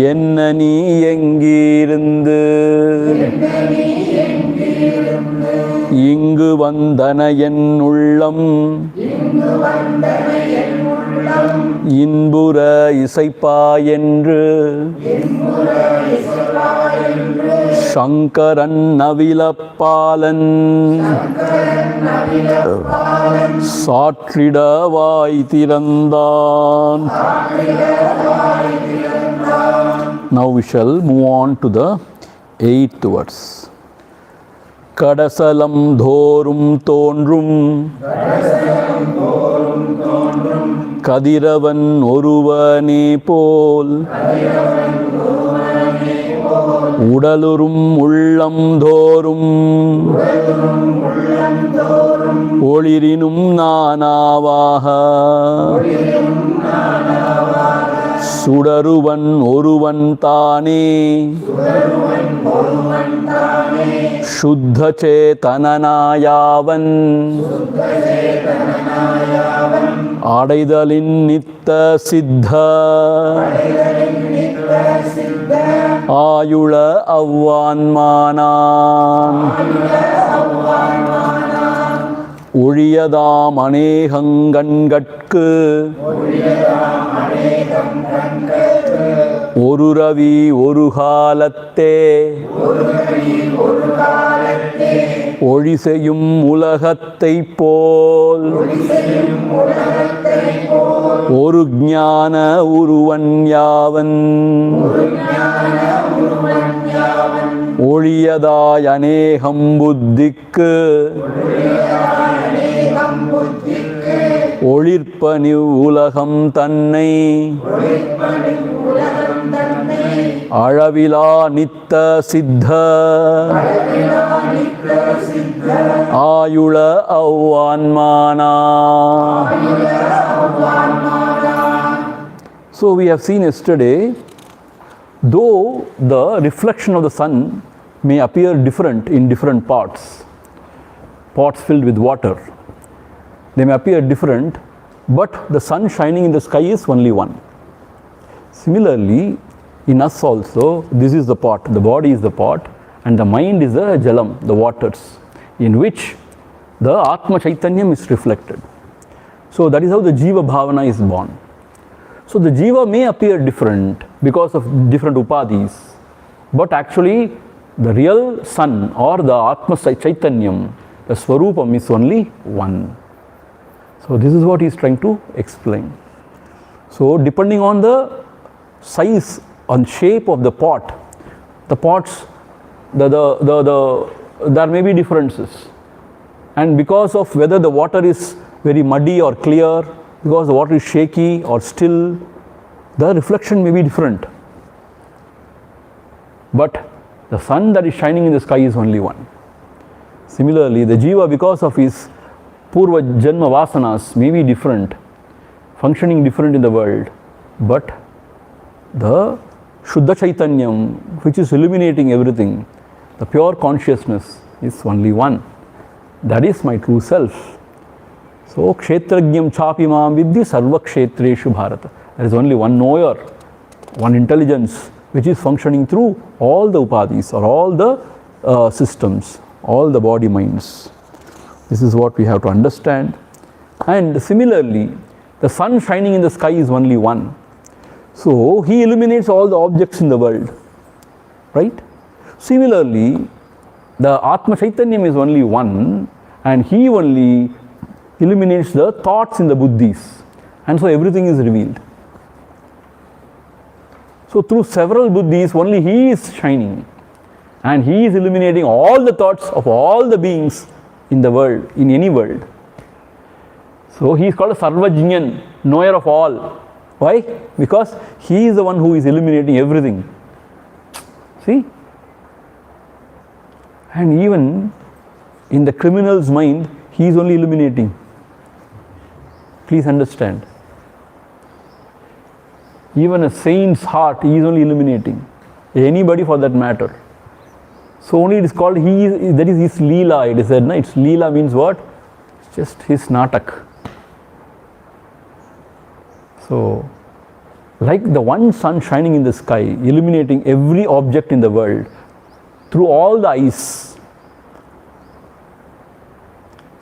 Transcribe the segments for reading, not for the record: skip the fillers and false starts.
என்ன நீ எங்கிருந்து இங்கு வந்தன என் உள்ளம் இன்புற இசைப்பாயென்று சங்கரன் நவிலப்பாலன் சாற்றிடவாய் திறந்தான். Now we shall move on to the 8th verse. கடசலம் தோறும் தோன்றும் கதிரவன் ஒருவனே போல் உடலுறும் உள்ளம் தோறும் ஒளிரினும் நானாவாக சுடருவன் ஒருவன் தானே சுத்த சேதனனாயாவன் அடைதலின் நித்த சித்த ஆயுள அவ்வான்மானான் ஒழியதாம் அநேகங்கண்கட்கு ஒரு ரவி ஒரு காலத்தே ஒளி செய்யும் உலகத்தை போல் ஒரு ஞான உருவன் யாவன் ஒழியதாய் அநேகம் புத்திக்கு ஒளிர்ப்பனி உலகம் தன்னை அழவிலா நித்த சித்த ஆயுள அவ்வான்மானா. So we have seen yesterday, though the reflection of the sun may appear different in different pots filled with water, they may appear different, but the sun shining in the sky is only one. Similarly, in us also, this is the pot, the body is the pot, and the mind is the jalam, the waters, in which the Atma Chaitanyam is reflected. So that is how the Jiva Bhavana is born. So the Jiva may appear different because of different upadhis, but actually the real sun or the Atma Chaitanyam, the Swarupam is only one. So this is what he is trying to explain. So depending on the size and shape of the pot, the pots, there may be differences, and because of whether the water is very muddy or clear, because the water is shaky or still, the reflection may be different. But the sun that is shining in the sky is only one. Similarly, the Jiva, because of his Purva Janma Vasanas, may be different, functioning different in the world, but the Shuddha Chaitanyam, which is illuminating everything, the pure consciousness, is only one. That is my true self. So, Kshetrajñam chapi mam vidhi sarva kshetreshu bharata. There is only one knower, one intelligence, which is functioning through all the upadhis or all the systems, all the body minds. This is what we have to understand. And similarly, the sun shining in the sky is only one. So he illuminates all the objects in the world, right? Similarly, the Atma Chaitanyam is only one, and he only illuminates the thoughts in the buddhis, and so everything is revealed. So through several buddhis, only he is shining, and he is illuminating all the thoughts of all the beings in the world, in any world. So he is called a Sarvajñan, knower of all. Why? Because he is the one who is illuminating everything. See? And even in the criminal's mind, he is only illuminating. Please understand. Even a saint's heart, he is only illuminating. Anybody for that matter. So only it is called, that is his Leela, it is said. It's Leela means what? It's just his natak. So, like the one sun shining in the sky, illuminating every object in the world through all the eyes.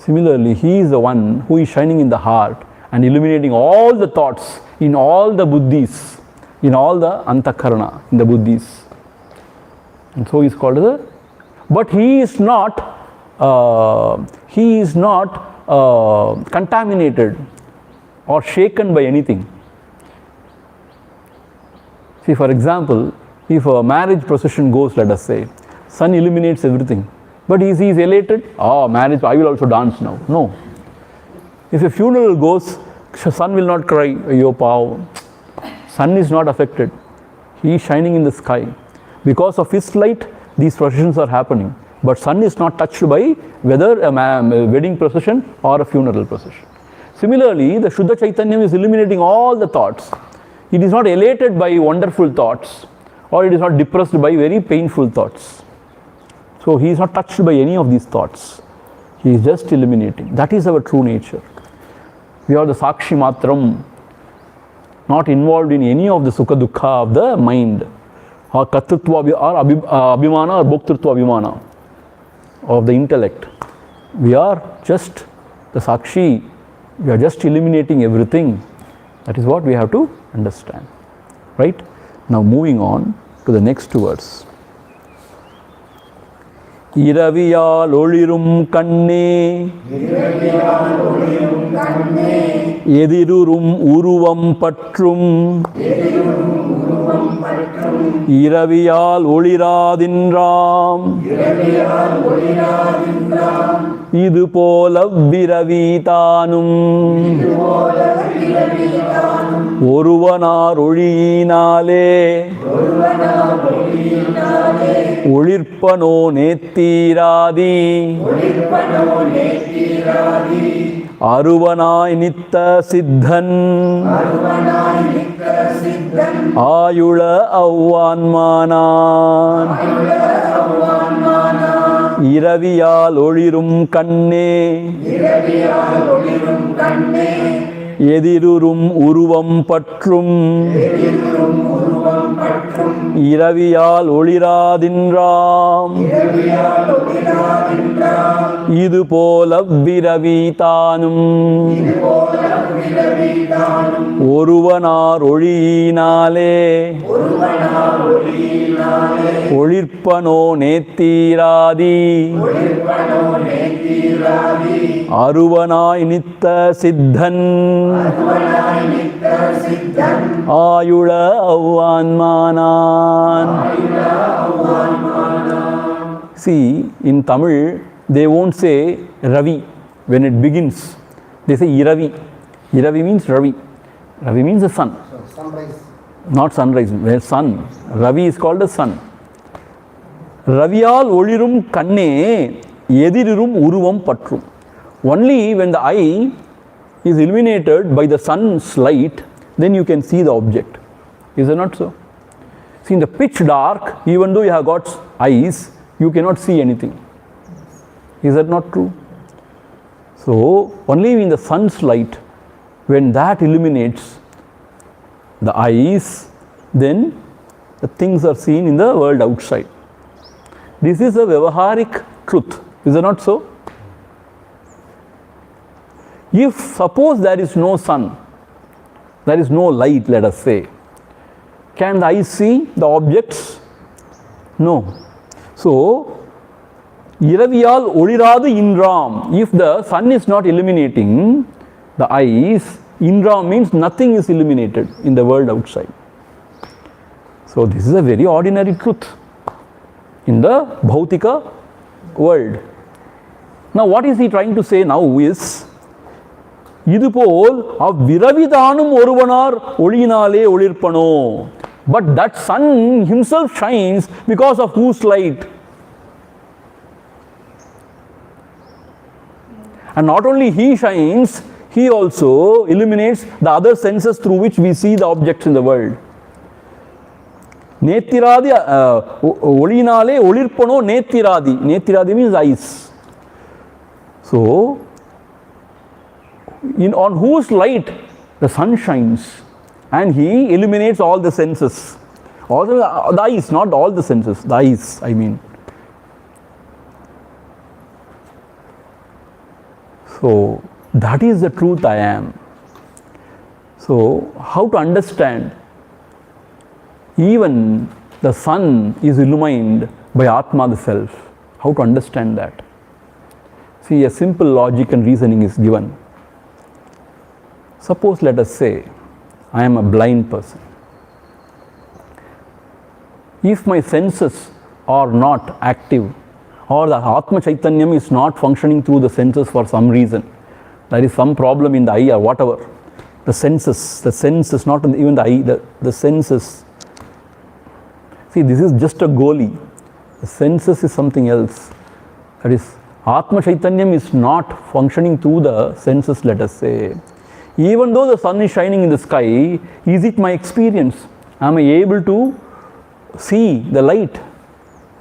Similarly, he is the one who is shining in the heart and illuminating all the thoughts in all the buddhis, in all the antakarana, in the buddhis. And so he is called the, but he is not contaminated or shaken by anything. See, for example, if a marriage procession goes, let us say, sun illuminates everything. But he is elated, oh, marriage, I will also dance now. No. If a funeral goes, sun will not cry, yo pav. Sun is not affected. He is shining in the sky. Because of his light, these processions are happening. But sun is not touched by whether a wedding procession or a funeral procession. Similarly, the Shuddha Chaitanyam is illuminating all the thoughts. It is not elated by wonderful thoughts, or it is not depressed by very painful thoughts. So he is not touched by any of these thoughts. He is just illuminating. That is our true nature. We are the Sakshi Matram, not involved in any of the Sukha Dukkha of the mind, or Kartrutva or Abhimana or Bhoktrutva Abhimana of the intellect. We are just the Sakshi. We are just illuminating everything. That is what we have to understand. Right? Now moving on to the next verse. இரவியால் ஒளிரும் கண்ணே எதிருறும் உருவம் பற்றும் இரவியால் ஒளிராதின்றாம் இது போல விரவிதானும் ஒருவனார் ஒளியினாலே ஒளிர்ப்பனோ நேத்திராதி அருவனாய் நித்த சித்தன் ஆயுள அவ்வான்மானான் இரவியால் ஒளிரும் கண்ணே எதிருறும் உருவம் பற்றும் இரவியால் ஒளிராதின்றாம் இது போல விரவிதானும் ஒருவனார் ஒளியினாலே ஒளிர்ப்பனோ நேத்திராதி அருவனாய் நித்த சித்தன் ஆயுள அவ்வான்மானான். See, in Tamil, they won't say Ravi when it begins. They say Iravi. Iravi means Ravi. Ravi means the sun. Sunrise. Not sunrise, where sun. Ravi is called the sun. Raviyal olirum kanne edirum uruvam patrum. Only when the eye is illuminated by the sun's light, then you can see the object. Is it not so? See, in the pitch dark, even though you have got eyes, you cannot see anything. Is that not true? So, only in the sun's light, when that illuminates the eyes, then the things are seen in the world outside. This is a Vyavaharik truth. Is it not so? If suppose there is no sun, there is no light, let us say, can the eye see the objects? No. So, Iraviyal Oliradu Indram, if the sun is not illuminating the eyes, Indram means nothing is illuminated in the world outside. So, this is a very ordinary truth in the Bhautika world. Now, what is he trying to say now is, இதுபோல் அவ்விரவிதானும் ஒருவனார் ஒளியினாலே ஒளிர்ப்பனோ. But that sun himself shines because of whose light? And not only he shines, he also illuminates the other senses through which we see the objects in the world. நேத்திராதி ஒளியினாலே ஒளிர்ப்பனோ நேத்திராதி. நேத்திராதி means eyes. So, on whose light the sun shines, and he eliminates all the senses. Also the eyes, not all the senses, the eyes, I mean. So that is the truth I am. So how to understand? Even the sun is illumined by Atma, the self. How to understand that? See, a simple logic and reasoning is given. Suppose, let us say, I am a blind person. If my senses are not active, or the Atma Chaitanyam is not functioning through the senses for some reason, there is some problem in the eye or whatever, the senses, not even the eye, the senses. See, this is just a goalie. The senses is something else. That is, Atma Chaitanyam is not functioning through the senses, let us say. Even though the sun is shining in the sky, is it my experience? Am I able to see the light?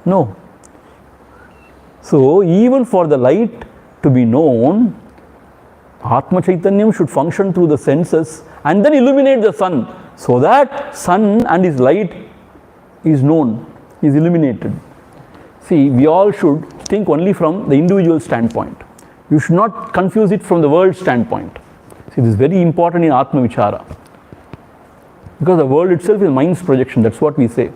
No. So, even for the light to be known, Atma Chaitanyam should function through the senses and then illuminate the sun, so that sun and his light is known, is illuminated. See, we all should think only from the individual standpoint. You should not confuse it from the world standpoint. See, this is very important in Atma Vichara. Because the world itself is mind's projection, that's what we say.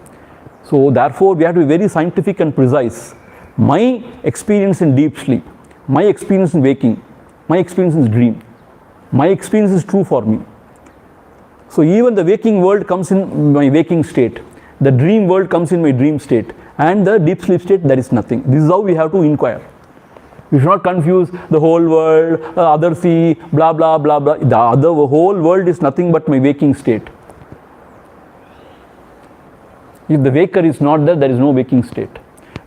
So, therefore, we have to be very scientific and precise. My experience in deep sleep, my experience in waking, my experience in dream, my experience is true for me. So, even the waking world comes in my waking state, the dream world comes in my dream state, and the deep sleep state, there is nothing. This is how we have to inquire. We should not confuse the whole world, other sea, blah, blah, blah, blah. The whole world is nothing but my waking state. If the waker is not there, there is no waking state.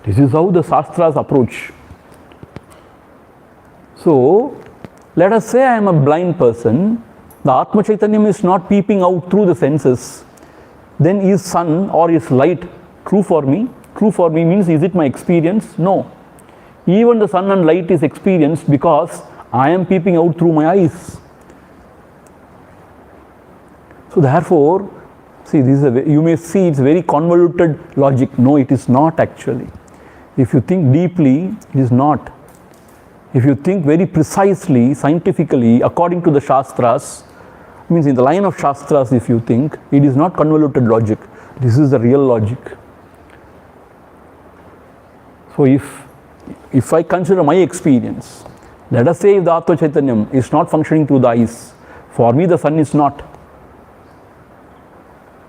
This is how the Shastras approach. So, let us say I am a blind person, the Atma Chaitanyam is not peeping out through the senses, then is sun or is light true for me? True for me means, is it my experience? No. Even the sun and light is experienced because I am peeping out through my eyes. So therefore, see, this is you may see it's very convoluted logic. No, it is not actually. If you think deeply, it is not. If you think very precisely, scientifically, according to the Shastras, means in the line of Shastras, if you think, it is not convoluted logic. This is the real logic. So if I consider my experience, let us say if the Atma Chaitanyam is not functioning through the eyes, for me the sun is not.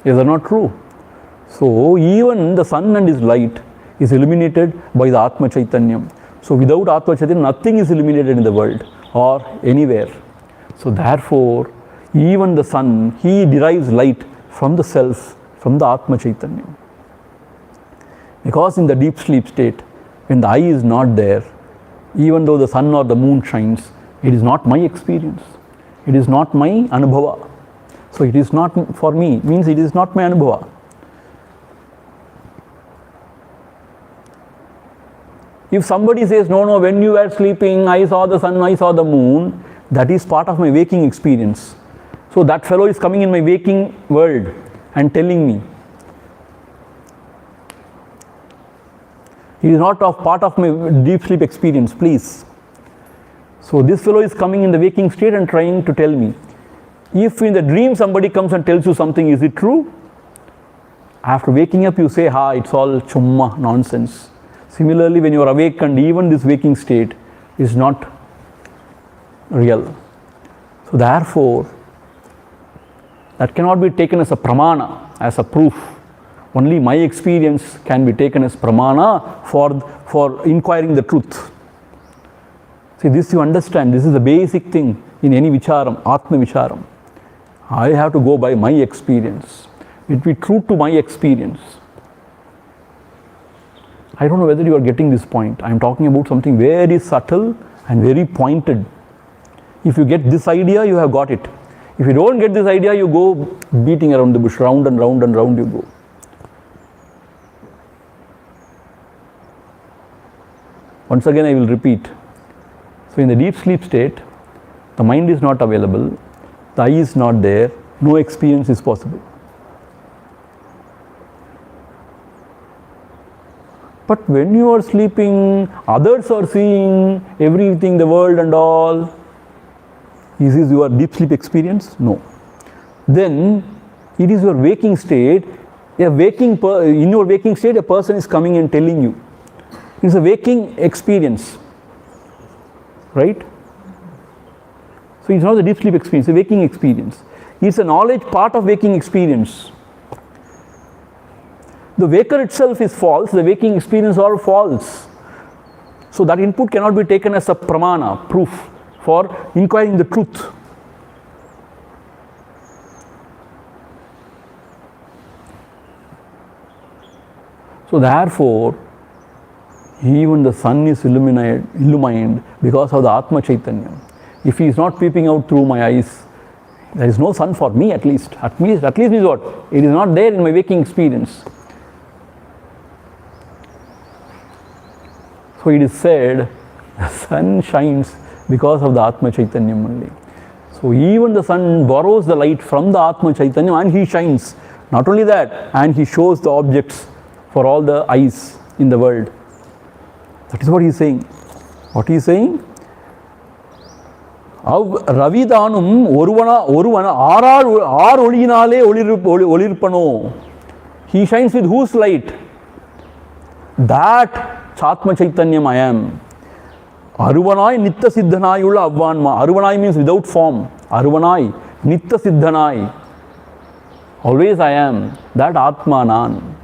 Is that not true? So even the sun and his light is illuminated by the Atma Chaitanyam. So without Atma Chaitanyam, nothing is illuminated in the world or anywhere. So therefore, even the sun, he derives light from the self, from the Atma Chaitanyam. Because in the deep sleep state, when the eye is not there, even though the sun or the moon shines, it is not my experience. It is not my anubhava. So it is not for me, means it is not my anubhava. If somebody says, no, when you were sleeping, I saw the sun, I saw the moon, that is part of my waking experience. So that fellow is coming in my waking world and telling me. He is not part of my deep sleep experience, please. So this fellow is coming in the waking state and trying to tell me. If in the dream somebody comes and tells you something, is it true? After waking up you say, it's all chumma, nonsense. Similarly, when you are awakened, even this waking state is not real. So therefore, that cannot be taken as a pramana, as a proof. Only my experience can be taken as pramana for inquiring the truth. See, this you understand, this is the basic thing in any vicharam, Atma Vicharam. I have to go by my experience. It be true to my experience. I don't know whether you are getting this point. I am talking about something very subtle and very pointed. If you get this idea, you have got it. If you don't get this idea, you go beating around the bush, round and round and round you go. Once again I will repeat. So in the deep sleep state, the mind is not available, the eye is not there, no experience is possible. But when you are sleeping, others are seeing everything, the world and all. Is this your deep sleep experience? No. Then it is your waking state. In your waking state, a person is coming and telling you. It's a waking experience, right? So it's not the deep sleep experience, it's a waking experience. It's a knowledge part of waking experience. The waker itself is false, the waking experience are false. So that input cannot be taken as a pramana, proof for inquiring the truth. So therefore, even the sun is illumined because of the Atma Chaitanya. If he is not peeping out through my eyes, there is no sun for me at least. At least means what? It is not there in my waking experience. So it is said, the sun shines because of the Atma Chaitanya only. So even the sun borrows the light from the Atma Chaitanya and he shines. Not only that, and he shows the objects for all the eyes in the world. That is what he is saying. What he is saying? Ravidanum oruvana aar oliyinale olirpano. He shines with whose light? That Atma Chaitanyam I am. Aruvanai Nitta Siddhanai Ulla Avvanma. Aruvanai means without form. Aruvanai Nitta Siddhanai. Always I am. That Atma Nan.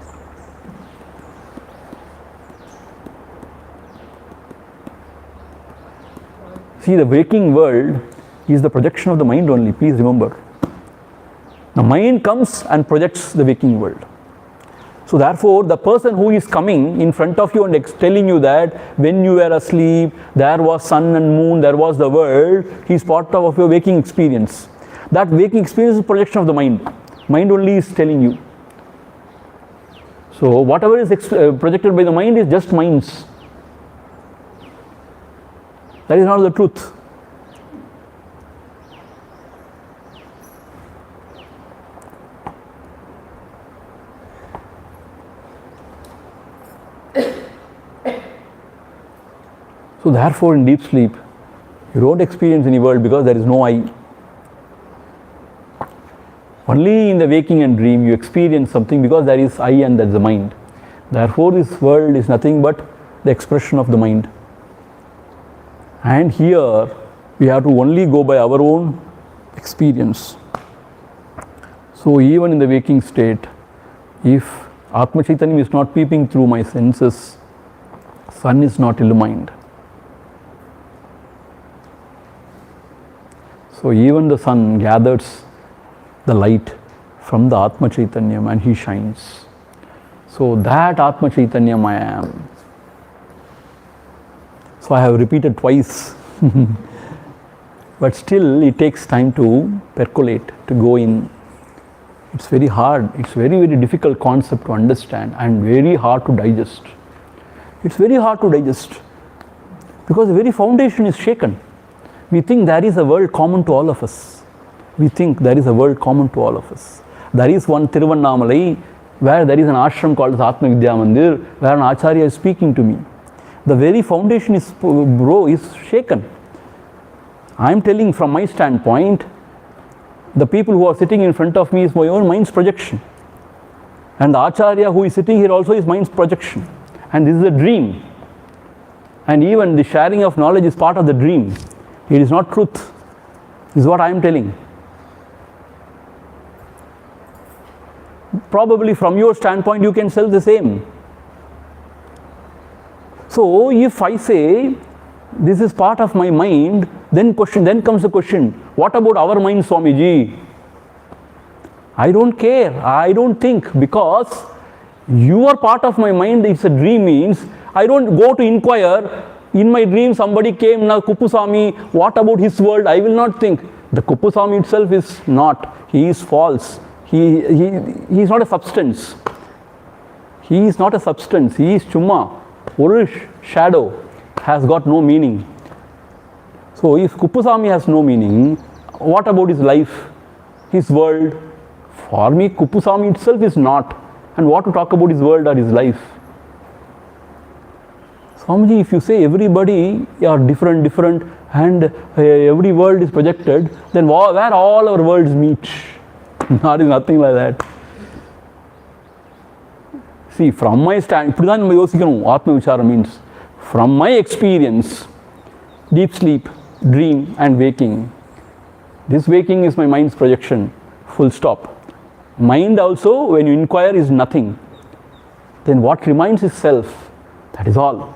See, the waking world is the projection of the mind only. Please remember. The mind comes and projects the waking world. So therefore, the person who is coming in front of you and telling you that when you were asleep, there was sun and moon, there was the world, he is part of your waking experience. That waking experience is projection of the mind. Mind only is telling you. So whatever is projected by the mind is just minds. That is not the truth. So therefore in deep sleep, you don't experience any world because there is no I. Only in the waking and dream you experience something because there is I and that's the mind. Therefore this world is nothing but the expression of the mind. And here we have to only go by our own experience. So even in the waking state, if Atma Chaitanya is not peeping through my senses, sun is not illumined. So even the sun gathers the light from the Atma Chaitanya and he shines. So that Atma Chaitanya I am. So I have repeated twice. But still it takes time to percolate, to go in. It's very hard. It's very, very difficult concept to understand and very hard to digest. It's very hard to digest because the very foundation is shaken. We think there is a world common to all of us. We think there is a world common to all of us. There is one Tiruvannamalai where there is an ashram called Atma Vidya Mandir where an acharya is speaking to me. The very foundation is shaken. I am telling from my standpoint, the people who are sitting in front of me is my own mind's projection. And the acharya who is sitting here also is mind's projection. And this is a dream. And even the sharing of knowledge is part of the dream. It is not truth. This is what I am telling. Probably from your standpoint you can tell the same. So if I say this is part of my mind, then comes the question, what about our mind, Swamiji? I don't care, I don't think, because you are part of my mind. It's a dream means I don't go to inquire. In my dream somebody came, now Kuppuswami, what about his world? I will not think. The Kuppuswami itself is not. He is false. He is not a substance. He is not a substance. He is Chumma. Old shadow has got no meaning. So if Kuppuswami has no meaning, what about his life? his world. For me, Kuppusamy itself is not. And what to talk about his world or his life? Swamiji, if you say everybody are different and every world is projected, then where all our worlds meet? There is nothing like that. See, from my stand, Atma Vichara means, from my experience, deep sleep, dream and waking. This waking is my mind's projection, full stop. Mind also, when you inquire, is nothing. Then what remains is self. That is all.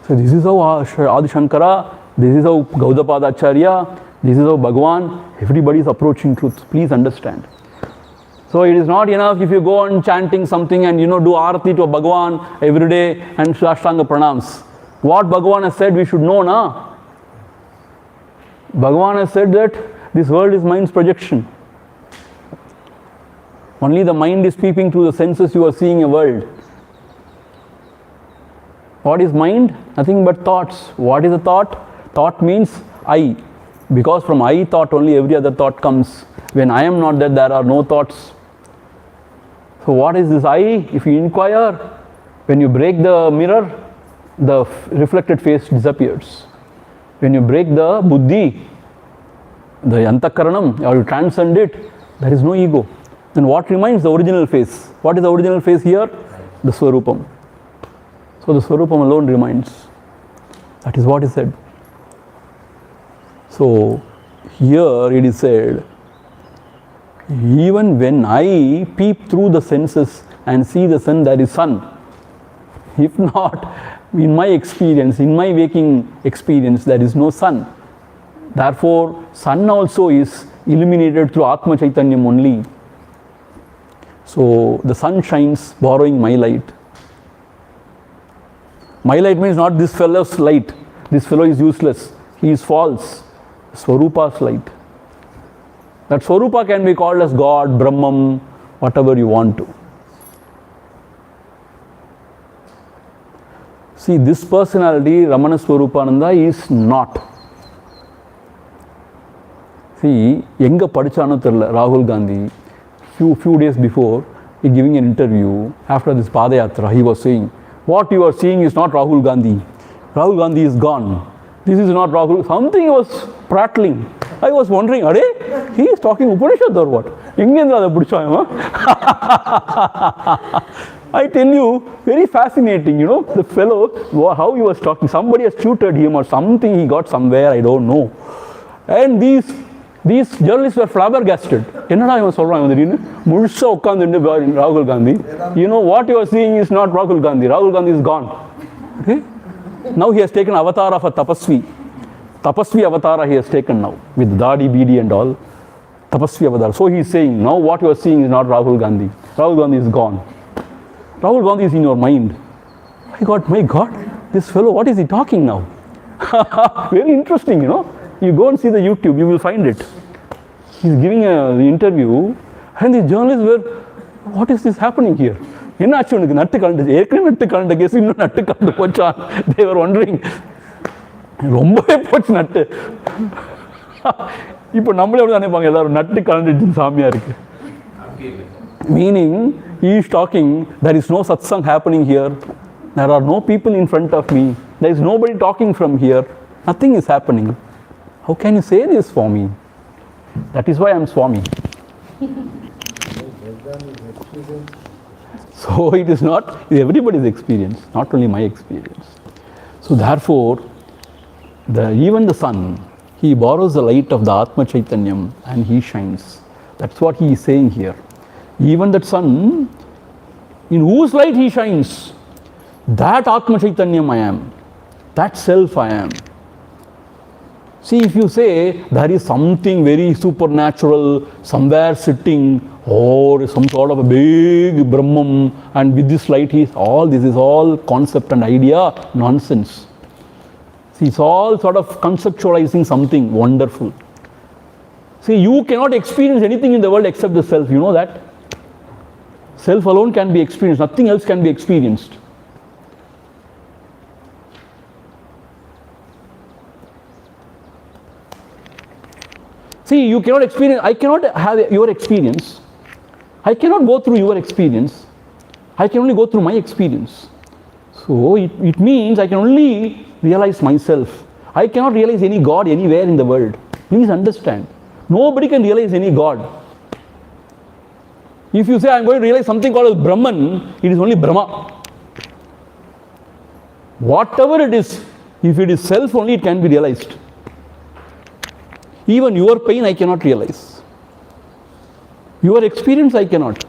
So this is how Adi Shankara, this is how Gaudapada Acharya, this is how Bhagavan, everybody is approaching truth. Please understand. So it is not enough if you go on chanting something and do Arati to Bhagavan every day and Ashtanga Pranams. What Bhagavan has said we should know, na? Bhagavan has said that this world is mind's projection. Only the mind is peeping through the senses, you are seeing a world. What is mind? Nothing but thoughts. What is a thought? Thought means I. Because from I thought only every other thought comes. When I am not there, there are no thoughts. So what is this I? If you inquire, when you break the mirror, the reflected face disappears. When you break the buddhi, the antakaranam, or you transcend it, there is no ego. Then what remains? The original face. What is the original face here? The Swarupam. So the Swarupam alone remains. That is what is said. So here it is said, even when I peep through the senses and see the sun, there is sun. If not, in my experience, in my waking experience, there is no sun. Therefore, sun also is illuminated through Atma Chaitanyam only. So the sun shines borrowing my light. My light means not this fellow's light. This fellow is useless. He is false. Swarupa's light. That Swarupa can be called as God, Brahman, whatever you want to. See, this personality, Ramana Swaroopananda, is not. See, Yenga Padichano Therla, Rahul Gandhi, few days before, he giving an interview after this Padayatra, he was saying, what you are seeing is not Rahul Gandhi. Rahul Gandhi is gone. This is not Rahul. Something was prattling. I was wondering, are he is talking Upanishad or what? I tell you, very fascinating, the fellow, how he was talking. Somebody has tutored him or something he got somewhere, I don't know. And these journalists were flabbergasted. Rahul Gandhi. What you are seeing is not Rahul Gandhi. Rahul Gandhi is gone. Okay? Now he has taken avatar of a tapasvi. Tapasvi avatar he has taken now with Dadi, Bidi and all. Tapasvi avatar. So he is saying, now what you are seeing is not Rahul Gandhi. Rahul Gandhi is gone. Rahul Gandhi is in your mind. My God, this fellow, what is he talking now? Very interesting, You go and see the YouTube, you will find it. He's giving the interview and the journalists were, what is this happening here? They were wondering, ரொம்பவே போச்சு நட்டு. இப்போ நம்மளே அப்படி நினைப்பாங்க எல்லாரும் நட்டு கலந்துட்டு சாமியா இருக்கு. Meaning he is talking, there is no satsang happening here, there are no people in front of me, there is nobody talking from here, nothing is happening. How can you say this, Swami? That is why I am Swami. So it is not everybody's experience, not only my experience. So therefore, even the sun, he borrows the light of the Atma Chaitanyam and he shines. That's what he is saying here. Even that sun, in whose light he shines, that Atma Chaitanyam I am, that self I am. See, if you say there is something very supernatural somewhere sitting, or some sort of a big Brahman, and with this light this is all concept and idea, nonsense. See, it's all sort of conceptualizing something wonderful. See, you cannot experience anything in the world except the self, you know that? Self alone can be experienced, nothing else can be experienced. See, you cannot experience, I cannot have your experience. I cannot go through your experience. I can only go through my experience. So it means I can only realize myself. I cannot realize any God anywhere in the world. Please understand. Nobody can realize any God. If you say I am going to realize something called Brahman, it is only Brahma. Whatever it is, if it is self only, it can be realized. Even your pain I cannot realize. Your experience I cannot.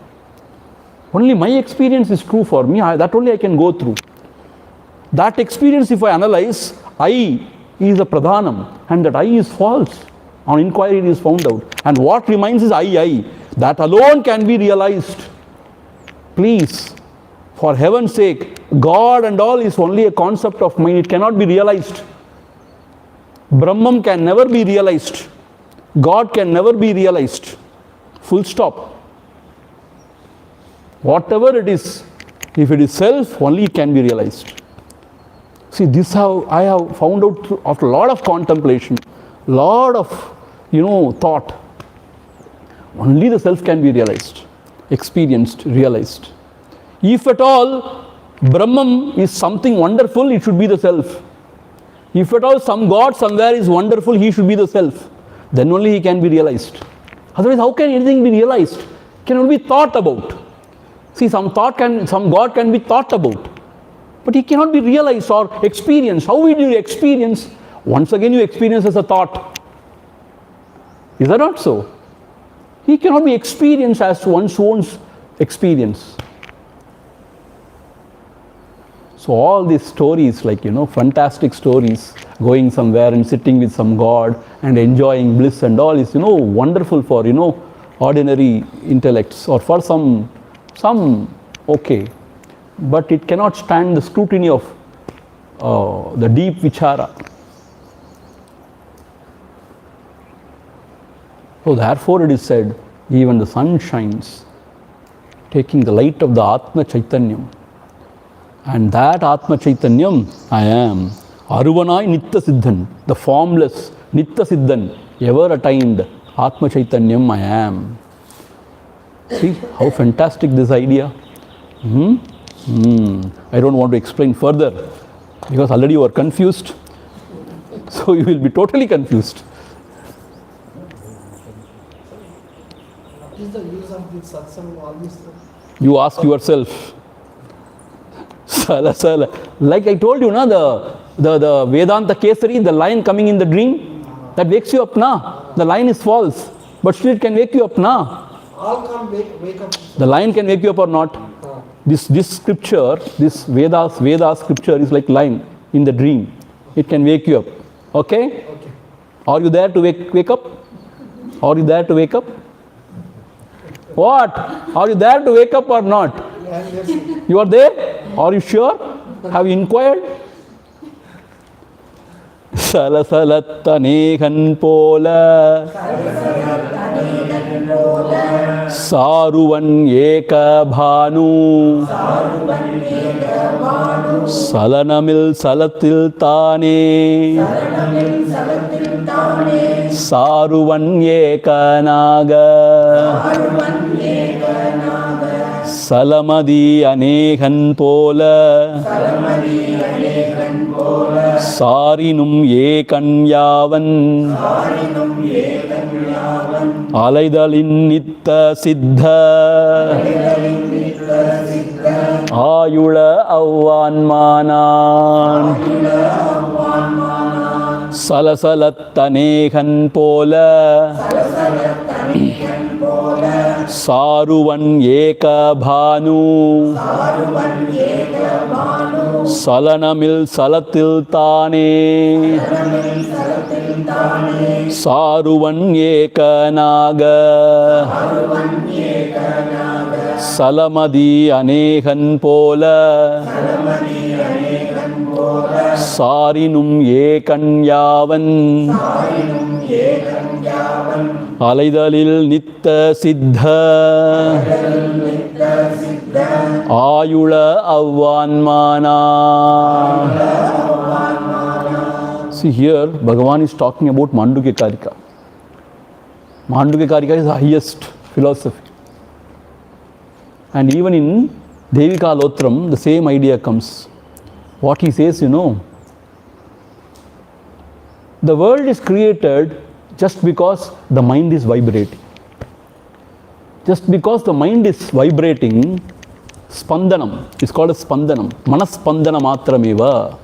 Only my experience is true for me. That only I can go through. That experience, if I analyze, I is a pradhanam, and that I is false. On inquiry it is found out. And what remains is I. That alone can be realized. Please, for heaven's sake, God and all is only a concept of mind. It cannot be realized. Brahman can never be realized. God can never be realized. Full stop. Whatever it is, if it is self, only it can be realized. See, this is how I have found out after a lot of contemplation, lot of, thought. Only the self can be realized, experienced, realized. If at all Brahman is something wonderful, it should be the self. If at all some God somewhere is wonderful, he should be the self. Then only he can be realized. Otherwise, how can anything be realized? It can only be thought about. See, some God can be thought about, but he cannot be realized or experienced. How will you experience? Once again, you experience as a thought. Is that not so? He cannot be experienced as one's own experience. So all these stories, like, fantastic stories, going somewhere and sitting with some God and enjoying bliss and all is, wonderful for, ordinary intellects or for some okay. But it cannot stand the scrutiny of the deep vichara. So therefore it is said, even the sun shines, taking the light of the Atma Chaitanyam. And that Atma Chaitanyam, I am. Aruvanai Nitya Siddhan, the formless Nitya Siddhan, ever attained Atma Chaitanyam, I am. See how fantastic this idea. I don't want to explain further because already you are confused. So you will be totally confused. What is the use of this satsang, all this stuff? You ask yourself. Like I told you, the Vedanta Kesari, the lion coming in the dream, that wakes you up, na? The lion is false, but still it can wake you up, na? All can wake up. The lion can wake you up or not? This scripture, this Veda scripture is like lion in the dream. It can wake you up. Okay? Are you there to wake up? Are you there to wake up? What? Are you there to wake up or not? You are there? Are you sure? Have you inquired? Salasalattanehan pola Saruvan eka bhanu Salanamil salatil tane Saruvan eka naga Salamadi anehan pola Sarinum ekan yavan Alaidalin nitta siddha Ayula avvanmanan Salasalattanehan pola Saruvan eka bhanu Salanamil salatil tane Saruvan eka naga Salamadi anehan pola Sarinum ekan yavan Alaidalil nitta siddha Ayula avvanmana. See here, Bhagavan is talking about Mandukya Karika. Mandukya Karika is the highest philosophy. And even in Devika Lotram, the same idea comes. What he says, the world is created just because the mind is vibrating. Just because the mind is vibrating, spandanam, it's called a spandanam, manaspandana matrameva.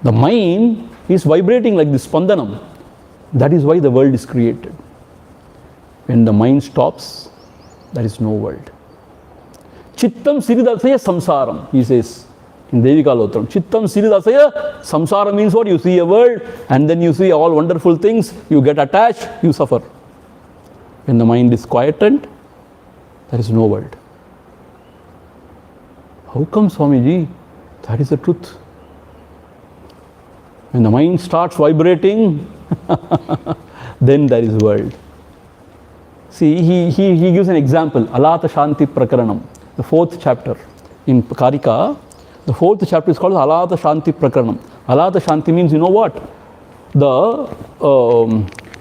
The mind is vibrating like this spandanam. That is why the world is created. When the mind stops, there is no world. Chittam siridasaya samsaram, he says in Devika Lotram. Chittam siridasaya samsara means what? You see a world and then you see all wonderful things, you get attached, you suffer. When the mind is quietened, there is no world. How come, Swamiji? That is the truth. When the mind starts vibrating, then there is world. See, he gives an example, Alata Shanti Prakaranam, the 4th chapter in Karika. The 4th chapter is called Alata Shanti Prakaranam. Alata Shanti means, you know what?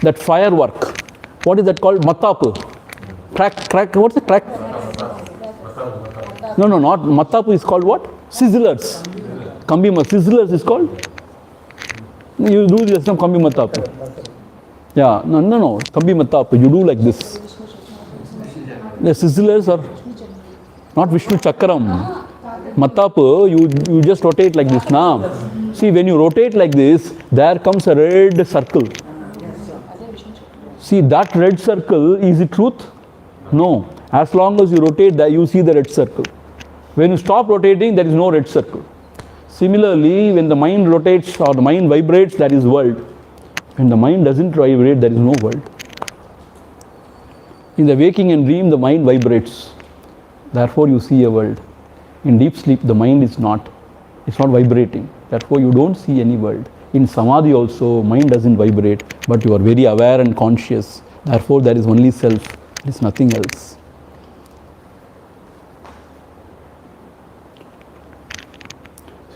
That firework. What is that called? Matapu. Crack, what's the crack? No, not Matapu is called what? Sizzlers. Kambima, sizzlers is called? You do this, some Kambi Matapu. Yeah, no, Kambi Matapu, you do like this. The sizzlers are not Vishnu Chakram. Matapu, you just rotate like this now. See, when you rotate like this, there comes a red circle. See, that red circle, is it truth? No. As long as you rotate that, you see the red circle. When you stop rotating, there is no red circle. Similarly, when the mind rotates or the mind vibrates, there is world. When the mind doesn't vibrate, there is no world. In the waking and dream, the mind vibrates. Therefore, you see a world. In deep sleep, the mind is not. It's not vibrating. Therefore, you don't see any world. In Samadhi also, mind doesn't vibrate, but you are very aware and conscious. Therefore, there is only self. There is nothing else.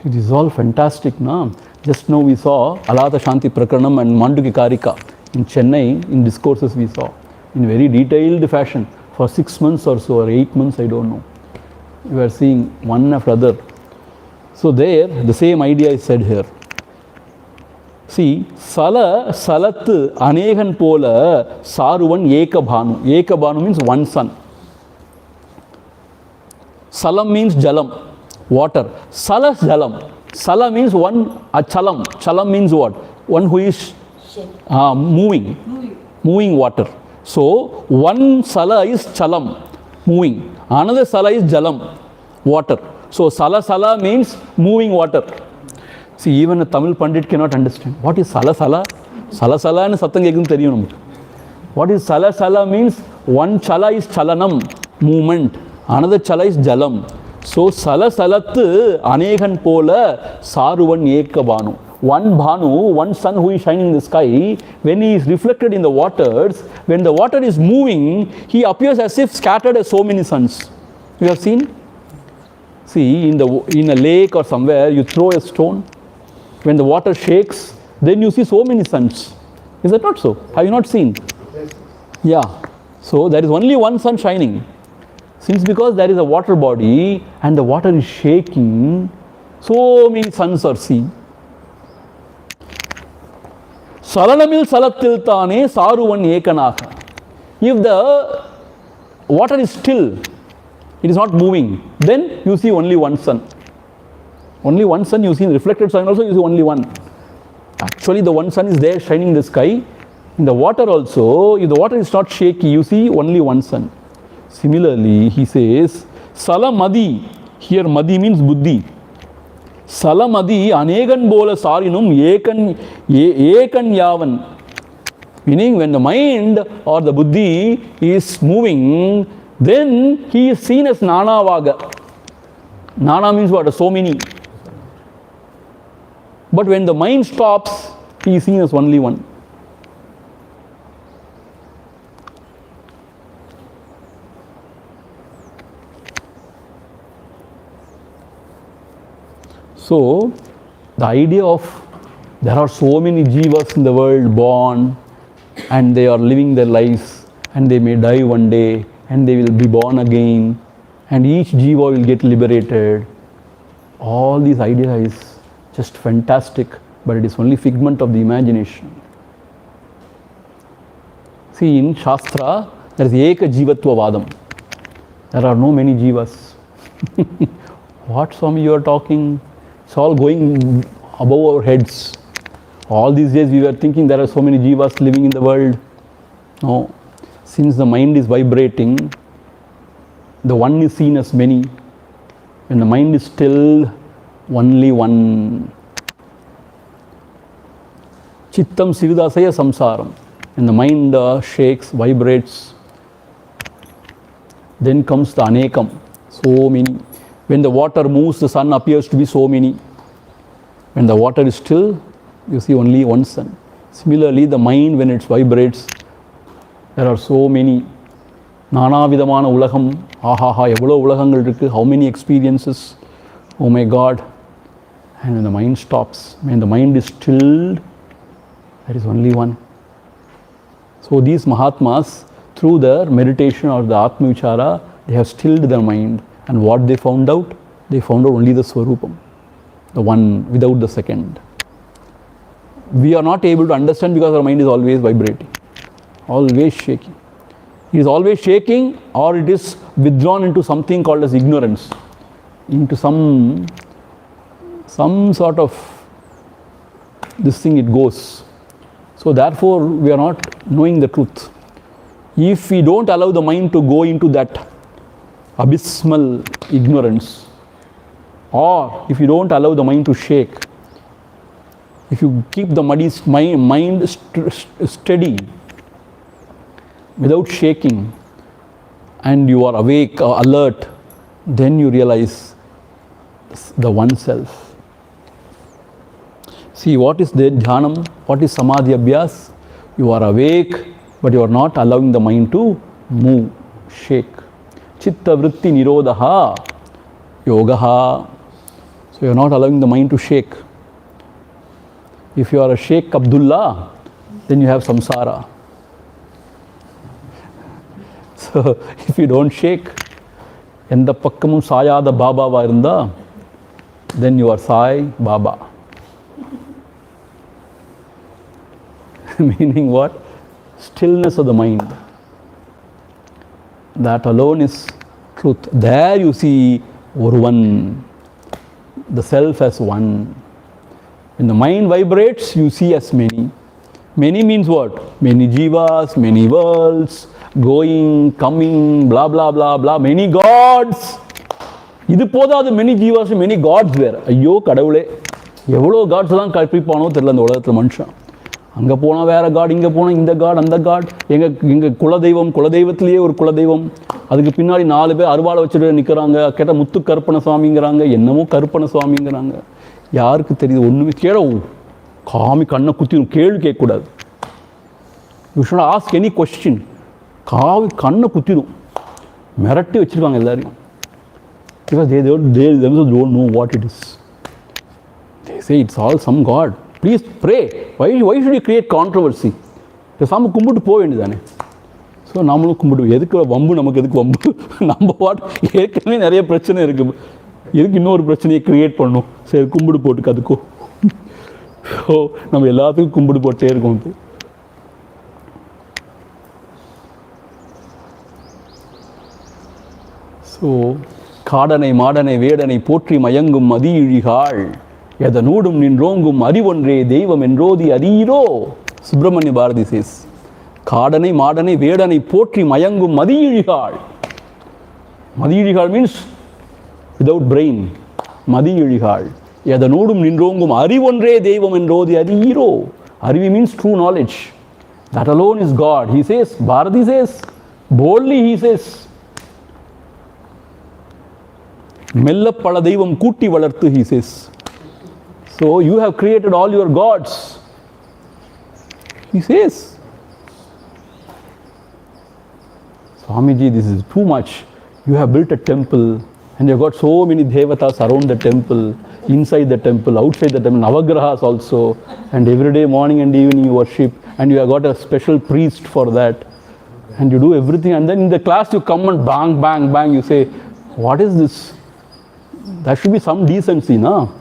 See, this is all fantastic, na? Just now we saw Alata Shanti Prakaranam and Mandukya Karika in Chennai. In discourses we saw in very detailed fashion for 6 months or so, or 8 months, I don't know. We are seeing one after other. So there, the same idea is said here. See, salat anegan pola saruvan ekabhanu. Ekabhanu means one sun. Salam means jalam, water. Sala jalam. Sala means one achalam. Chalam means what? One who is moving water. So one sala is chalam, moving. Another sala is jalam, water. So sala means moving water. See, even a Tamil Pandit cannot understand. What is sala? Sala and sattang ekam theriyum. What is sala means? One chala is chalanam, movement. Another chala is jalam. So salat anegan pola saruvan ekabhanu. One bhanu, one sun who is shining in the sky, when he is reflected in the waters, when the water is moving, he appears as if scattered as so many suns. You have seen? See, in a lake or somewhere, you throw a stone. When the water shakes, then you see so many suns. Is that not so? Have you not seen? Yeah. So there is only one sun shining. Since because there is a water body and the water is shaking, so many suns are seen. Salanamil salatil tane saruvan ekanaha. If the water is still, it is not moving, then you see only one sun. Only one sun you see, in the reflected sun also you see only one. Actually the one sun is there shining in the sky. In the water also, if the water is not shaky, you see only one sun. Similarly, he says, Salamadi, here Madi means Buddhi. Salamadi anegan bola sarinum ekan yavan. Meaning when the mind or the Buddhi is moving, then he is seen as Nana Vaga. Nana means what? So many. But when the mind stops, he is seen as only one. So, the idea of there are so many jivas in the world born, and they are living their lives, and they may die one day, and they will be born again, and each jiva will get liberated. All these ideas is just fantastic, but it is only figment of the imagination. See, in Shastra, there is Eka Jivatva Vadam. There are no many jivas. What, Swami, you are talking? It's all going above our heads. All these days we were thinking there are so many jivas living in the world. No. Since the mind is vibrating, the one is seen as many. When the mind is still, only one. Chittam Sividasaya Samsaram. When the mind shakes, vibrates, then comes the Anekam. So many. When the water moves, the sun appears to be so many. When the water is still, you see only one sun. Similarly, the mind, when it vibrates, there are so many. Nana Vidamana Ulagam, evlo ulagangal irukku, how many experiences, oh my God. And when the mind stops, when the mind is stilled, there is only one. So these Mahatmas, through their meditation or the Atma Vichara, they have stilled their mind. And what they found out? They found out only the Swarupam, the one without the second. We are not able to understand because our mind is always vibrating, always shaking. It is always shaking, or it is withdrawn into something called as ignorance, into some sort of this thing it goes. So therefore we are not knowing the truth. If we don't allow the mind to go into that abysmal ignorance, or if you don't allow the mind to shake, if you keep the mind steady without shaking, and you are awake or alert, then you realize the one self. See, what is the dhyanam? What is samadhi abhyas? You are awake, but you are not allowing the mind to move, shake. Chitta vritti nirodha yogaha. So you are not allowing the mind to shake. If you are a Sheikh Abdullah, then you have samsara. So if you don't shake, enda pakkamum sayada baba irunda, then you are Sai Baba. Meaning what? Stillness of the mind. That alone is truth. There you see one, the self as one. When the mind vibrates, you see as many. Many means what? Many jivas, many worlds, going, coming, blah, blah, blah, blah, many gods. இது போதாது many jivas, many gods வேற. ஐயோ கடவுளே, எவ்வளோ God's தான் கற்பிப்பானோ தெரியல அந்த உலகத்தில் மனுஷன். அங்கே போனால் வேற காட், இங்கே போனால் இந்த காட், அந்த காட். எங்கள் குலதெய்வத்திலேயே ஒரு குலதெய்வம். அதுக்கு பின்னாடி 4 பேர் அருவாளை வச்சுட்டு நிற்கிறாங்க. கேட்டால் முத்து கருப்பண சுவாமிங்கிறாங்க, என்னமோ கருப்பண சுவாமிங்கிறாங்க. யாருக்கு தெரியுது? ஒன்றுமே காமி கண்ணை குத்திடும். கேள்வி கேட்கக்கூடாது. You should ask any question. கண்ணை குத்திடும். மிரட்டி வச்சுருக்காங்க எல்லாரையும். Because they themselves don't know what it is. They say it's all some God. Please pray. Why should you create controversy? பேசாமல் கும்பிட்டு போக வேண்டியதானே. ஸோ நம்மளும் கும்பிடுவோம். எதுக்கு வம்பு? நமக்கு எதுக்கு வம்பு? நம்ம வாட் ஏற்கனவே நிறைய பிரச்சனை இருக்குது. எதுக்கு இன்னொரு பிரச்சனையை கிரியேட் பண்ணணும்? சரி கும்பிடு போட்டு கதுக்கோ. ஸோ நம்ம எல்லாத்துக்கும் கும்பிடு போட்டே இருக்கோம். இப்போ ஸோ காடனை மாடனை வேடனை போற்றி மயங்கும் மதியிழிகாள் எதனூடும் நின்றோங்கும் அறிவொன்றே தெய்வம் என்றோதி அரீரோ. சுப்பிரமணிய பாரதி சேஸ், காடனை மாடனை வேடனை போற்றி மயங்கும் மதியிழிகாள். மதியிழிகாள் மீன்ஸ் without brain. மதியிழிகாள் எதனூடும் நின்றோங்கும் அறிவொன்றே தெய்வம் என்றோதி அரீரோ. Arivi means true knowledge. That alone is God. He says, Bharati says, boldly he says, மெல்ல பல தெய்வம் கூட்டி வளர்த்து, he says. So you have created all your gods, he says. Swamiji, this is too much. You have built a temple and you have got so many devatas around the temple, inside the temple, outside the temple, navagrahas also, and every day morning and evening you worship, and you have got a special priest for that, and you do everything, and then in the class you come and bang, bang, bang, you say, what is this? There should be some decency, no?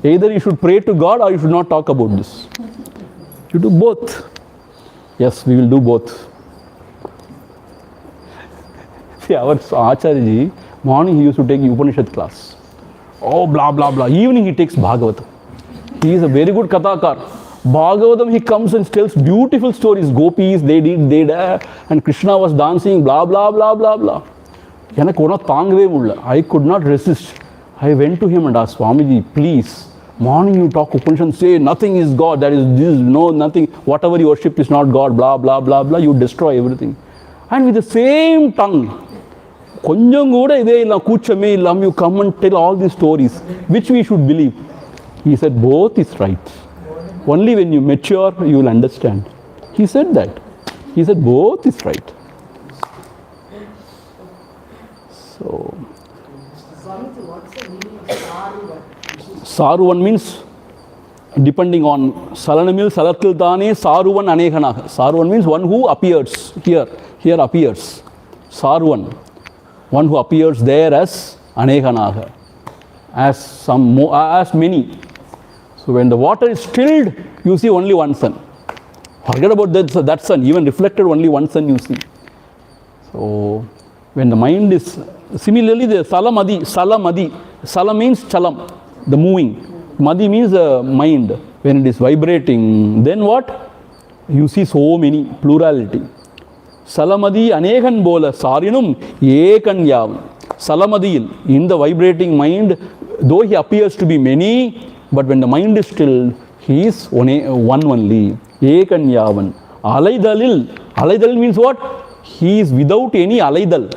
Either you should pray to God or you should not talk about this. You do both. Yes, we will do both. See, our Acharya, morning he used to take Upanishad class. Oh, blah, blah, blah. Evening he takes Bhagavatam. He is a very good Kathakar. Bhagavatam, he comes and tells beautiful stories. Gopis, they did, they died, and Krishna was dancing, blah, blah, blah, blah, blah. I could not resist. I went to him and asked, Swamiji, please, morning you talk Upanishad, say nothing is God, that is this, no, nothing, whatever you worship is not God, blah, blah, blah, blah, you destroy everything. And with the same tongue, you come and tell all these stories, which we should believe. He said, both is right. Only when you mature, you will understand. He said that. He said, both is right. So, what's the meaning of Saruvan? Saruvan means, depending on Salana means Salatil Tane, Saruvan Anekanaha. Saruvan means one who appears here appears. Saruvan, one who appears there as Anekanaha, as many. So when the water is stilled, you see only one sun. Forget about that sun, even reflected only one sun you see. So when the mind is, similarly the Salamadi, Sala means Chalam, the moving. Madi means the mind. When it is vibrating, then what? You see so many, plurality. Salamadi Anekan Bola Sarinum Ekan Yavan. Salamadil, in the vibrating mind, though he appears to be many, but when the mind is still, he is one only. Ekan Yavan. Alaidal means what? He is without any alaidal,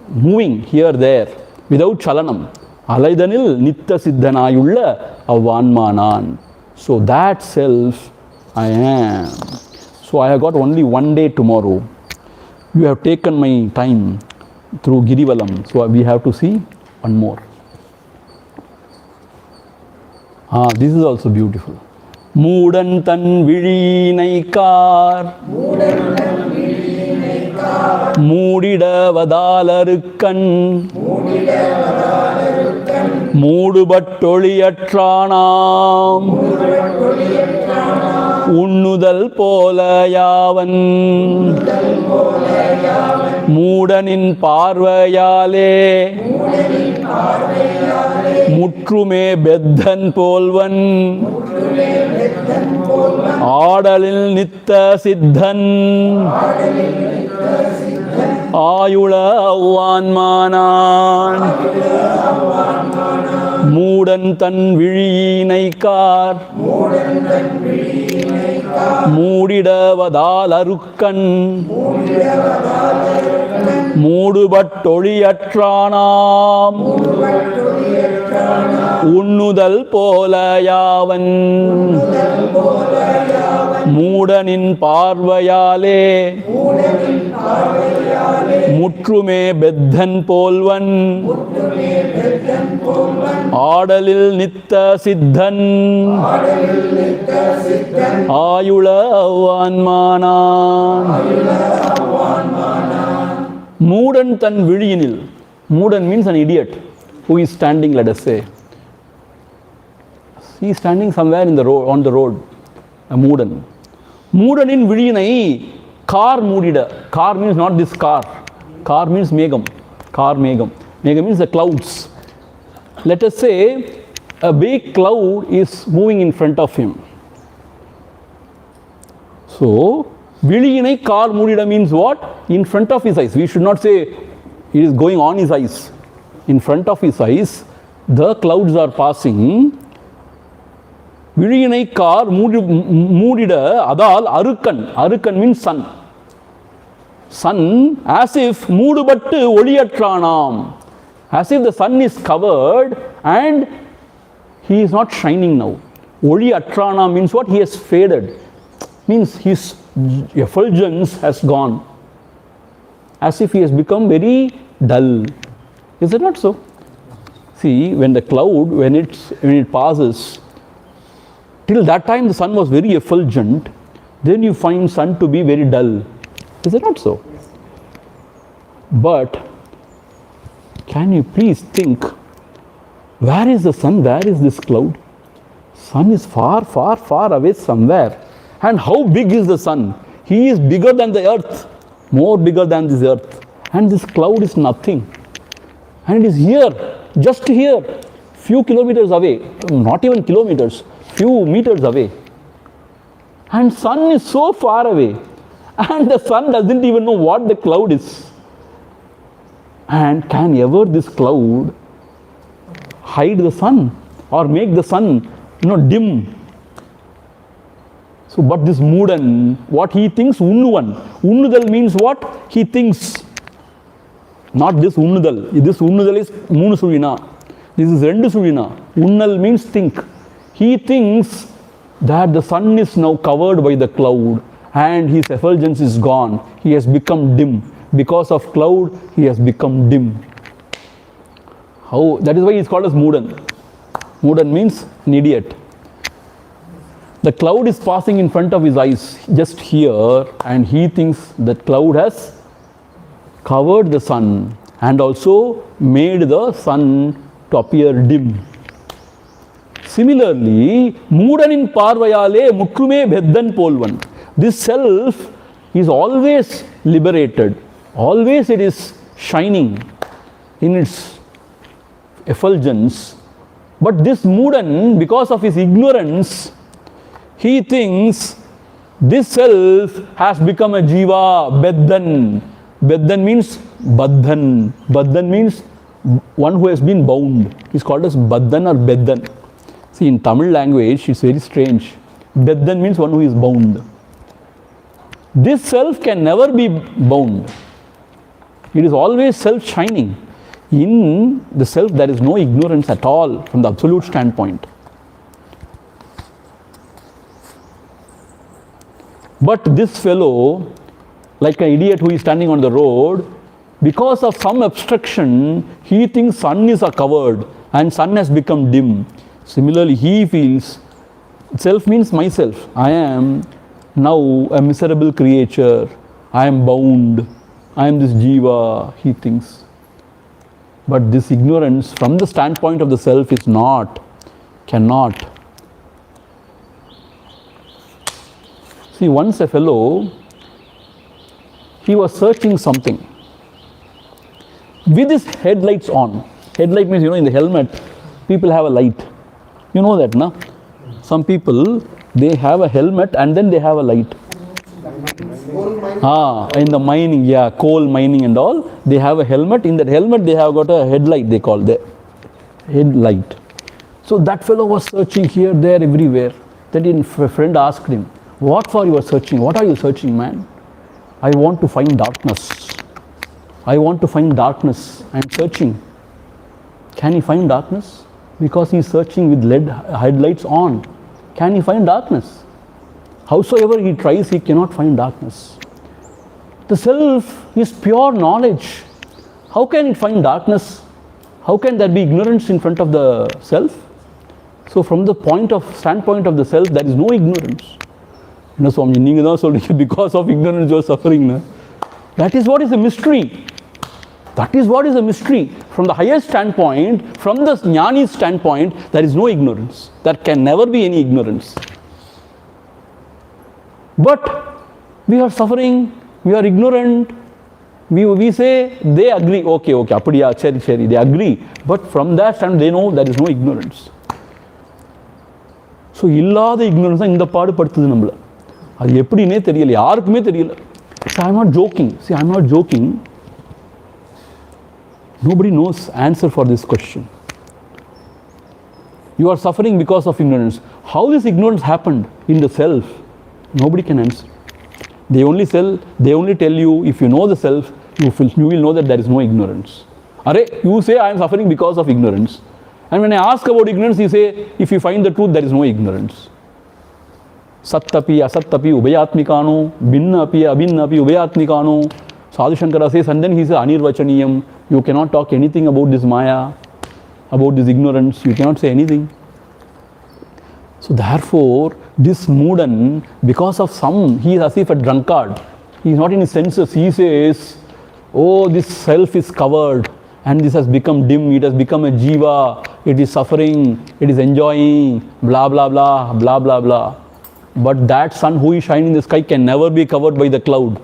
moving here, there, without chalanam. Alaidanil Nitta Siddhanayulla Avanmanan. So that self I am. So I have got only one day tomorrow. You have taken my time through Girivalam. So we have to see one more. This is also beautiful. Moodantan Vizhinaikar Moodida Vadalarukkan Moodubattoliyatranam Unnudal Polayavan Moodanin Parvayale Mutrume Beddan Polvan Adalil Nitta Siddhan Ayula Avanmanan Moodantan Vizhinaikar Moodida Vadalarukkan Moodubattoliyatranam Unnudal Polayavan Moodanin Parvayale Mutrume Beddan Polvan Adalil Nitta Siddhan Ayula Avanmanan. Moodan Tan Vizhinil. Moodan means an idiot who is standing, let us say. He is standing somewhere in the road, on the road. A Moodan. Moodanin Vizhinai Kar Moodida. Kar means not this car. Kar means Megam. Kar Megam. Megam means the clouds. Let us say a big cloud is moving in front of him. So, Vizhinai Kar Moodida means what? In front of his eyes. We should not say it is going on his eyes. In front of his eyes, the clouds are passing. Vizhinai Kar Moodida Adal Arukkan. Arukkan means sun. Sun, as if Moodubattu Oliyatranam. As if the sun is covered and he is not shining now. Oliyatranam means what? He has faded. Means his effulgence has gone. As if he has become very dull. Is it not so? See, when the cloud, when it passes, till that time the sun was very effulgent. then you find sun to be very dull. Is it not so? But can you please think, where is the sun? Where is this cloud? Sun is far, far, far away somewhere. And how big is the sun? He is bigger than the earth, more bigger than this earth. And this cloud is nothing. And it is here, just here, few kilometers away, not even kilometers, few meters away. And sun is so far away. And the sun doesn't even know what the cloud is. And can ever this cloud hide the sun or make the sun, dim? So, but this Moodan, what he thinks, Unnuvan. Unnudal means what? He thinks. Not this Unnudal. This Unnudal is Moonu Sulina. This is Rendu Sulina. Unnal means think. He thinks that the sun is now covered by the cloud and his effulgence is gone. He has become dim. Because of cloud, he has become dim. How? That is why he is called as Moodan. Moodan means an idiot. The cloud is passing in front of his eyes, just here, and he thinks that cloud has covered the sun and also made the sun to appear dim. Similarly, Moodanin Parvayale Mukrume Bheddan Polvan. This self is always liberated. Always it is shining in its effulgence. But this Moodan, because of his ignorance, he thinks this self has become a jiva, beddan. Beddan means baddhan. Baddhan means one who has been bound. He's called as baddan or beddan. See, in Tamil language, it's very strange. Beddan means one who is bound. This self can never be bound. It is always self-shining. In the self, there is no ignorance at all from the absolute standpoint. But this fellow, like an idiot who is standing on the road, because of some obstruction, he thinks sun is covered and sun has become dim. Similarly, he feels, self means myself. I am now a miserable creature. I am bound. I am this jiva, he thinks. But this ignorance from the standpoint of the self is not, cannot. See, once a fellow, he was searching something with his headlights on. Headlight means, in the helmet, people have a light. You know that, na? Some people, they have a helmet and then they have a light. In the mining, coal mining and all, they have a helmet. In that helmet, they have got a headlight, they call the headlight. So that fellow was searching here, there, everywhere. Then a friend asked him, what for you are searching? What are you searching, man? I want to find darkness. I want to find darkness. I am searching. Can he find darkness? Because he is searching with LED headlights on. Can he find darkness? Howsoever he tries, he cannot find darkness. The self is pure knowledge. How can it find darkness? How can there be ignorance in front of the self? So from the standpoint of the self, there is no ignorance. Swami, because of ignorance you are suffering. Na? That is what is a mystery. That is what is a mystery. From the highest standpoint, from the jnani's standpoint, there is no ignorance. There can never be any ignorance. But we are suffering, we are ignorant. We say, they agree, okay, apadiya, cheri, they agree. But from that standpoint, they know there is no ignorance. So, illada ignorance in the part paduthudu nammala. அது எப்படினே தெரியல, யாருக்குமே தெரியல. So I am not joking. See, I am not joking. Nobody knows answer for this question. You are suffering because of ignorance. How this ignorance happened in the self? Nobody can answer. They only tell you, if you know the self, you will know that there is no ignorance. You say I am suffering because of ignorance. And when I ask about ignorance, you say, if you find the truth, there is no ignorance. Sattapi, asattapi, ubayatmikano, binnapi, abinnapi, ubayatmikano. Sadhu Shankara says, and then he says, anirvachaniyam. You cannot talk anything about this maya, about this ignorance. You cannot say anything. So therefore, this Moodan, because of some, he is as if a drunkard. He is not in his senses. He says, oh, this self is covered and this has become dim, it has become a jiva, it is suffering, it is enjoying, blah, blah, blah, blah, blah, blah. But that sun who is shining in the sky can never be covered by the cloud.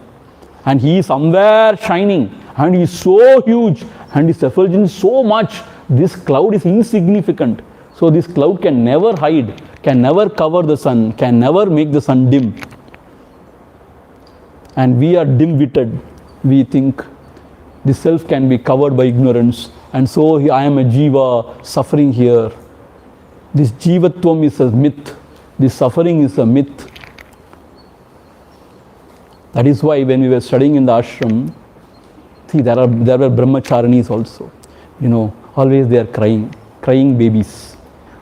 And he is somewhere shining and he is so huge and his effulgence so much, this cloud is insignificant. So this cloud can never hide, can never cover the sun, can never make the sun dim. And we are dim-witted. We think the self can be covered by ignorance, and so I am a jiva suffering here. This jivatvam is a myth. This suffering is a myth. That is why when we were studying in the ashram, see, there were brahmacharinis also. You know, always they are crying babies.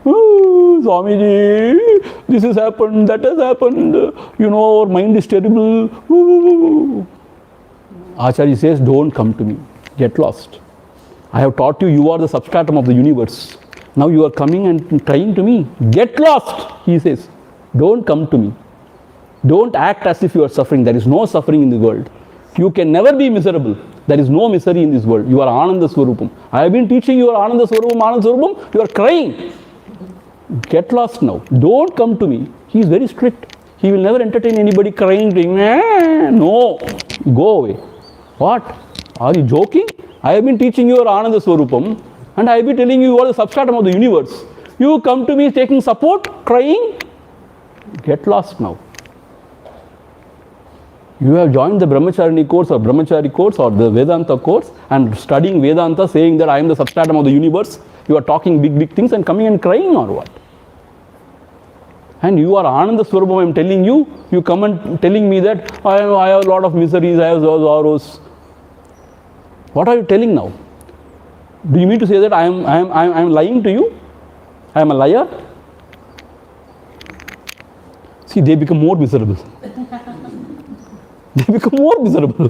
Oh, Swamiji, this has happened, that has happened, you know, our mind is terrible. Ooh. Acharya says, don't come to me, get lost. I have taught you, you are the substratum of the universe. Now you are coming and crying to me. Get lost, he says. Don't come to me. Don't act as if you are suffering. There is no suffering in the world. You can never be miserable. There is no misery in this world. You are Ananda Swarupam. I have been teaching you are Ananda Swarupam. You are crying. Get lost now. Don't come to me. He is very strict. He will never entertain anybody crying. No. Go away. What? Are you joking? I have been teaching you are Ananda Swarupam and I have been telling you you are the substratum of the universe. You come to me taking support, crying. Get lost now. You have joined the Brahmachari course or Brahmachari course or the Vedanta course and studying Vedanta saying that I am the substratum of the universe. You are talking big things and coming and crying or what? And you are Ananda Swarupam, I am telling you, you come and telling me that I have a lot of miseries, I have sorrows. What are you telling now? Do you mean to say that I am lying to you? I am a liar? See, they become more miserable. They become more miserable.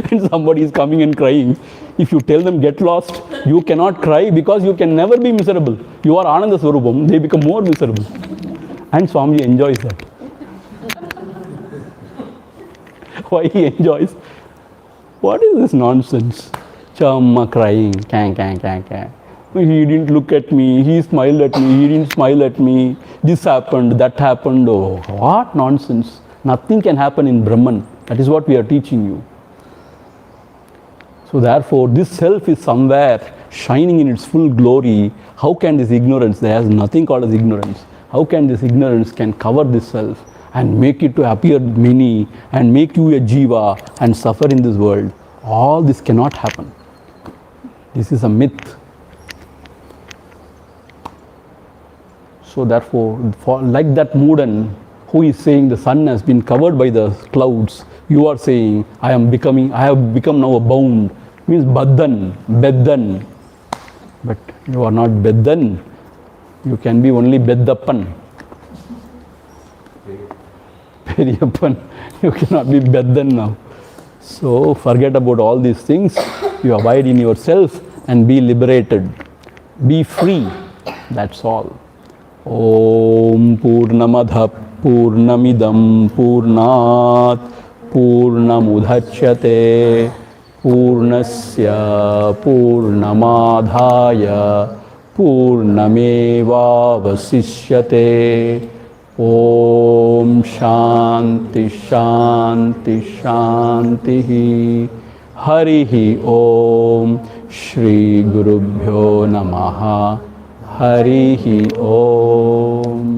When somebody is coming and crying, if you tell them get lost, you cannot cry because you can never be miserable. You are Ananda Swarupam, they become more miserable. And Swamiji enjoys that. Why he enjoys? What is this nonsense? Chamma crying, kang. He didn't look at me, he smiled at me, he didn't smile at me, this happened, that happened. Oh, what nonsense. Nothing can happen in Brahman. That is what we are teaching you. So therefore, this self is somewhere shining in its full glory. How can this ignorance, there is nothing called as ignorance. How can this ignorance can cover this self and make it to appear many and make you a jiva and suffer in this world? All this cannot happen. This is a myth. So therefore, like that Moodan who is saying the sun has been covered by the clouds, you are saying I have become now a bound. Means beddan. But you are not beddan. You can be only beddappan. Periyappan. You cannot be beddan now. So forget about all these things. You abide in yourself and be liberated. Be free. That's all. Om Purnamadha Purnamidam Purnat Purnamudhachyate Purnasya Purnamadhaya Purnameva Vasishyate. Om Shanti Shanti Shanti Harihi Om Shri Gurubhyo Namaha Harihi Om.